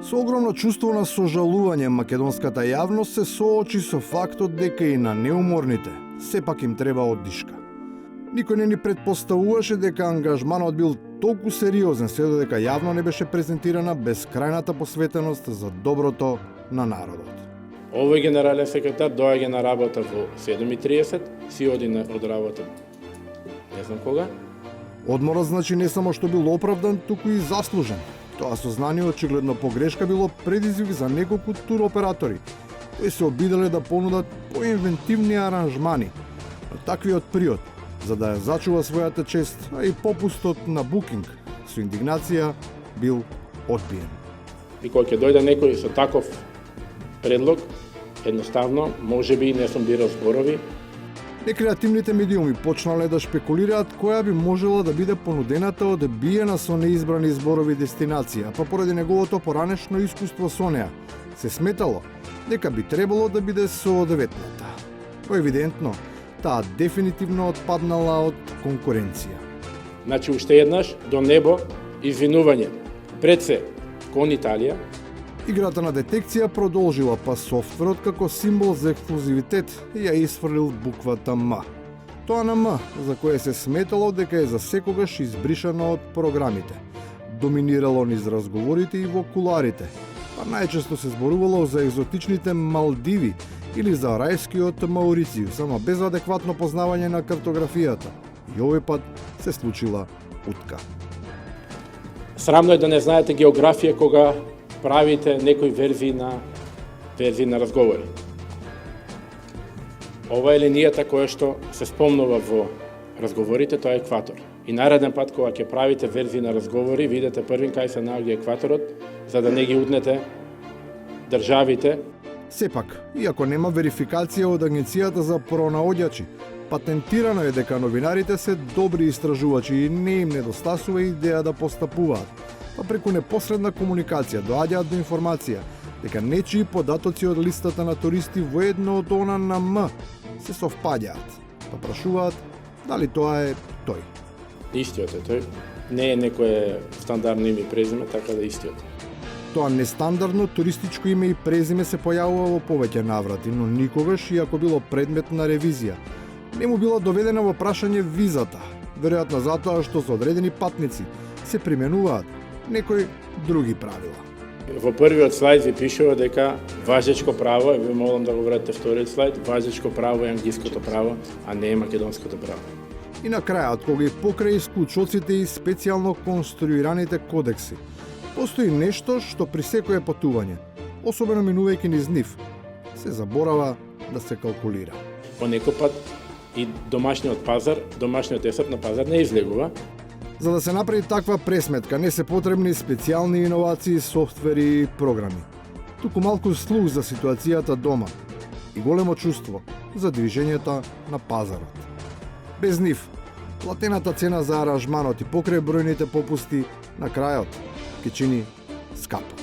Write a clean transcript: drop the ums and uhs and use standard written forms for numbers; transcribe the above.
Со огромно чувство на сожалување македонската јавност се соочи со фактот дека и на неуморните сепак им треба оддишка. Никој не ни предпоставуваше дека ангажманот бил толку сериозен, се додека јавно не беше презентирана безкрајната посветеност за доброто на народот. Овој генерален секретар доаѓа на работа во 7:30, си оди од работа не знам кога. Одморот значи не само што бил оправдан, туку и заслужен. Тоа сознание очигледно погрешка било предизвик за неколку туроператори, кои се обиделе да понудат поинвентивни аранжмани на таквиот период, за да ја зачува својата чест, а и попустот на букинг со индигнација бил одбиен. И кога ќе дојде некој со таков предлог, едноставно, можеби не сум бирал зборови. Некреативните медиуми почнале да шпекулираат која би можела да биде понудената одбиена со неизбрани зборови дестинација, па поради неговото поранешно искуство со неа, се сметало дека би требало да биде со деветната. Но евидентно, таа дефинитивно отпаднала од конкуренција. Значи, уште еднаш, до небо, извинување. Пред се, кон Италија. Играта на детекција продолжила, па софтверот како символ за ексклузивитет ја исфрлил буквата М. Тоа на М, за кое се сметало дека е за секогаш избришано од програмите. Доминирало низ разговорите и во куларите, па најчесто се зборувало за екзотичните Малдиви или за рајскиот Маурицијус, ама без адекватно познавање на картографијата. И овој пат се случила утка. Срамно е да не знаете географија кога правите некои верзии на разговори. Ова е линијата која што се спомнува во разговорите, тоа е екватор. И нареден пат кога ќе правите верзии на разговори, видете првин кај се наоѓа екваторот, за да не ги утнете државите. Сепак, иако нема верификација од Агенцијата за пронаоѓачи, патентирано е дека новинарите се добри истражувачи и не им недостасува идеја да постапуваат, па преку непосредна комуникација доаѓаат до информација дека нечии податоци од листата на туристи во едно од она на М се совпаѓаат, па прашуваат дали тоа е тој. Истиот е тој. Не е некое стандардно име и презиме, така да истиот. Тоа нестандардно туристичко име и презиме се појавува во повеќе наврати, но никогаш, иако било предмет на ревизија, не му била доведена во прашање визата, веројатно затоа што со одредени патници се применуваат некои други правила. Во првиот слайд ви пишува дека важечко право, и ви молам да го вратите вториот слайд, важечко право е англиското право, а не е македонското право. И на крајот, кога и покрај исклучоците и специјално конструираните кодекси, постои нешто што при секое патување, особено минувајќи низ нив, се заборава да се калкулира. Понекој пат и домашниот есеп на пазар не излегува. За да се направи таква пресметка не се потребни специјални иновации, софтвери и програми. Туку малку слух за ситуацијата дома и големо чувство за движењето на пазарот. Без нив, платената цена за аранжманот и покрај бројните попусти на крајот ќе чини скапо.